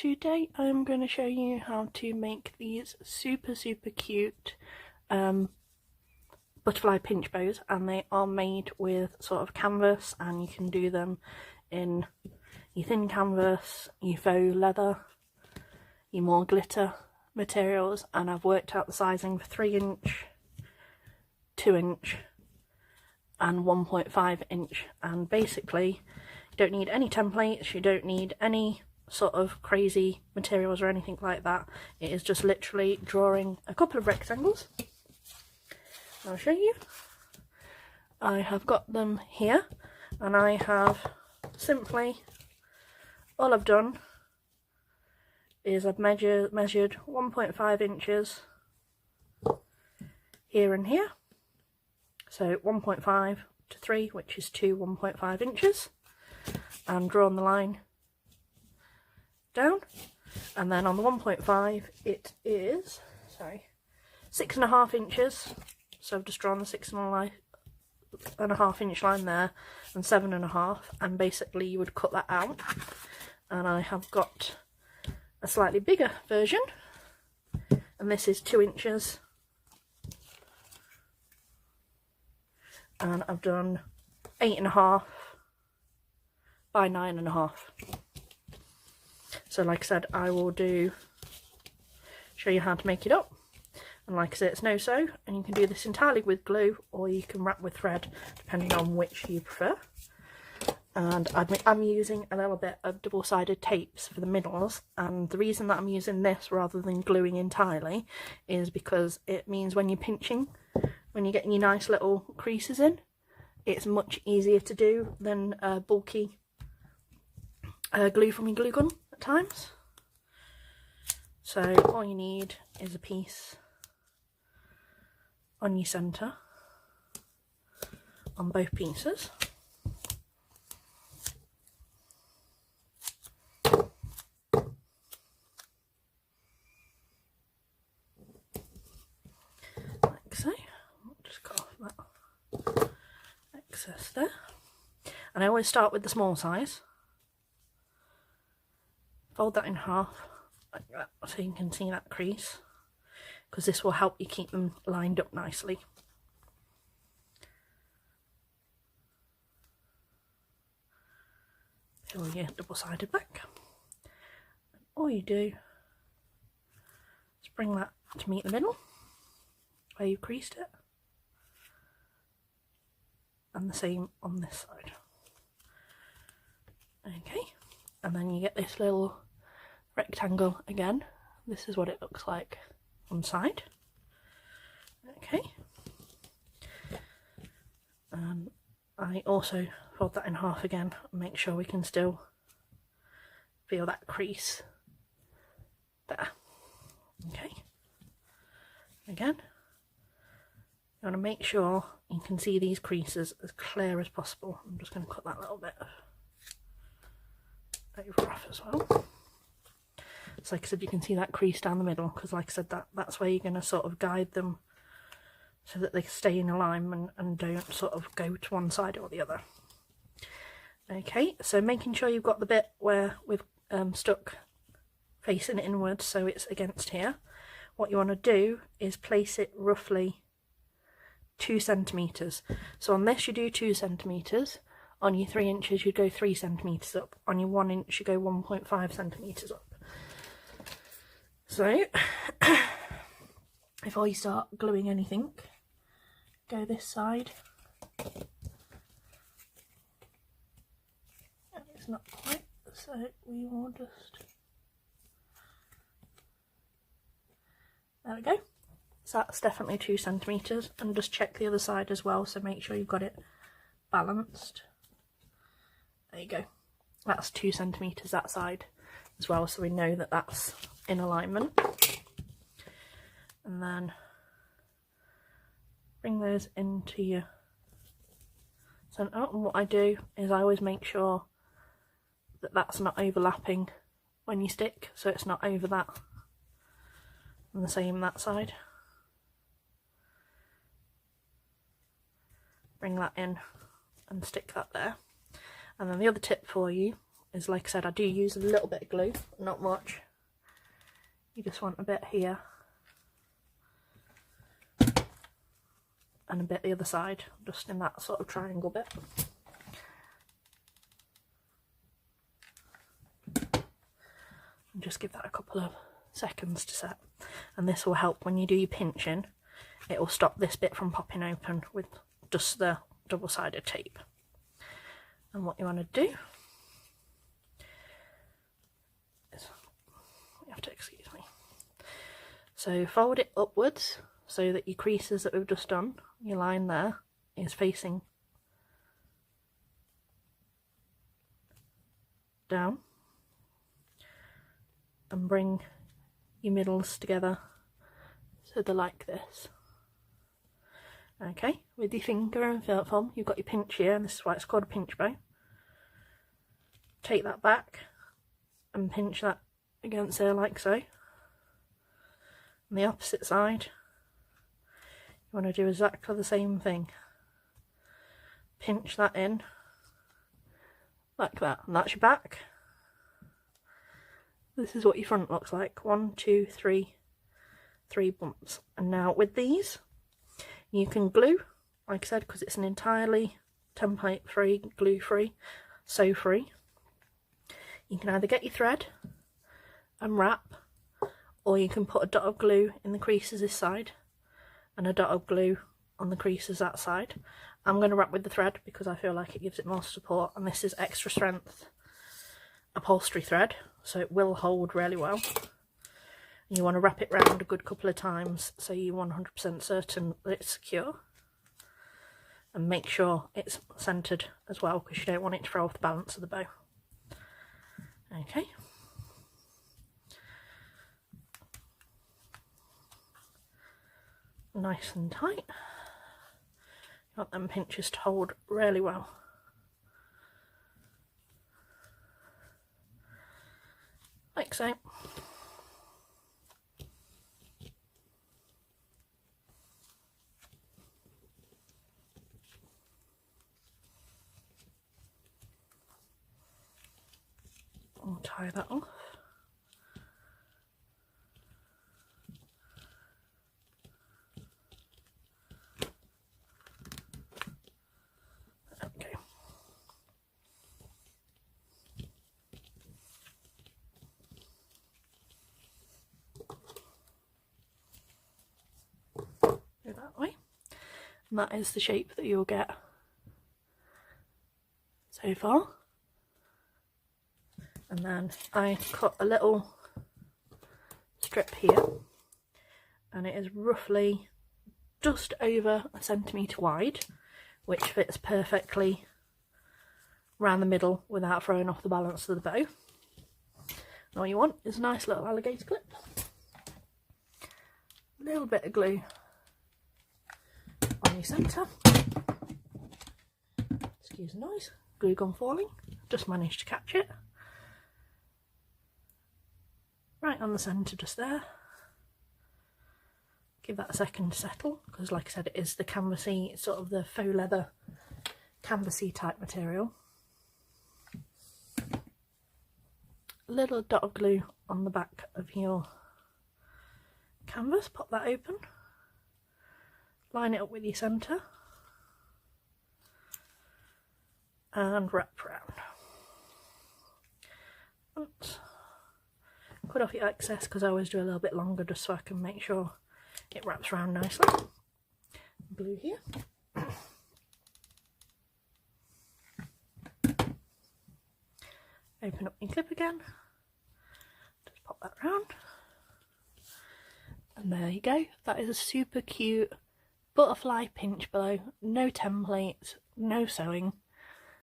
today I'm going to show you how to make these super cute butterfly pinch bows, and they are made with sort of canvas, and you can do them in your thin canvas, your faux leather, your more glitter materials, and I've worked out the sizing for 3-inch, 2-inch and 1.5 inch, and basically you don't need any templates, you don't need any sort of crazy materials or anything like that. It is just literally drawing a couple of rectangles. I'll show you. I have got them here, and I have simply, all I've done is I've measured 1.5 inches here and here, so 1.5 to 3, which is 1.5 inches, and drawn the line down, and then on the 1.5 it is 6.5 inches, so I've just drawn the 6.5 inch line there and 7.5, and basically you would cut that out, and I have got a slightly bigger version, and this is 2 inches, and I've done 8.5 by 9.5. So like I said, I will show you how to make it up, and like I said, it's no sew, and you can do this entirely with glue, or you can wrap with thread depending on which you prefer. And I'm using a little bit of double-sided tapes for the middles, and the reason that I'm using this rather than gluing entirely is because it means when you're pinching, when you're getting your nice little creases in, it's much easier to do than bulky glue from your glue gun at times. So all you need is a piece on your centre on both pieces. Like so. I'll just cut off that excess there. And I always start with the small size. Fold that in half like that so you can see that crease, because this will help you keep them lined up nicely. Peel your double-sided back. All you do is bring that to meet the middle where you've creased it, and the same on this side. Okay, and then you get this little rectangle again. This is what it looks like on the side. Okay, and I also fold that in half again and make sure we can still feel that crease there. Okay, again, you want to make sure you can see these creases as clear as possible. I'm just going to cut that little bit over off as well. So like I said, you can see that crease down the middle, because like I said, that's where you're going to sort of guide them so that they stay in alignment and don't sort of go to one side or the other. Okay, so making sure you've got the bit where we've stuck facing inwards, so it's against here. What you want to do is place it roughly 2 centimetres. So on this you do 2 centimetres, on your 3 inches you go 3 centimetres up, on your 1 inch you go 1.5 centimetres up. So before you start gluing anything, go this side. It's not quite, so we will just, there we go. So that's definitely 2 centimetres, and just check the other side as well, so make sure you've got it balanced. There you go, that's 2 centimetres that side as well, so we know that that's in alignment. And then bring those into your centre, and what I do is I always make sure that that's not overlapping when you stick, so it's not over that, and the same that side. Bring that in and stick that there. And then the other tip for you is, like I said, I do use a little bit of glue, not much. You just want a bit here and a bit the other side, just in that sort of triangle bit. And just give that a couple of seconds to set, and this will help when you do your pinching. It will stop this bit from popping open with just the double-sided tape. And what you want to do is, you have to excuse me, so fold it upwards so that your creases that we've just done, your line there, is facing down, and bring your middles together so they're like this. Okay, with your finger and thumb, you've got your pinch here, and this is why it's called a pinch bow. Take that back and pinch that against there like so. On the opposite side, you want to do exactly the same thing. Pinch that in like that, and that's your back. This is what your front looks like. 1, 2, 3 bumps. And now with these, you can glue, like I said, because it's an entirely template free, glue free, sew free. You can either get your thread and wrap, or you can put a dot of glue in the creases this side and a dot of glue on the creases that side. I'm going to wrap with the thread because I feel like it gives it more support, and this is extra strength upholstery thread, so it will hold really well. You want to wrap it round a good couple of times so you're 100% certain that it's secure, and make sure it's centred as well, because you don't want it to throw off the balance of the bow. Okay. Nice and tight. You want them pinches to hold really well. Like so. I'll tie that off. Okay. Go that way. And that is the shape that you'll get so far. And then I cut a little strip here, and it is roughly just over 1 centimetre wide, which fits perfectly around the middle without throwing off the balance of the bow. And all you want is a nice little alligator clip, a little bit of glue on your centre, excuse the noise, glue gun falling, just managed to catch it. Right on the centre just there. Give that a second to settle, because like I said, it is the canvasy, sort of the faux leather canvasy type material. A little dot of glue on the back of your canvas, pop that open, line it up with your centre and wrap around. Oops. Cut off your excess, because I always do a little bit longer just so I can make sure it wraps around nicely. Glue here. Open up your clip again. Just pop that round. And there you go. That is a super cute butterfly pinch bow. No templates, no sewing.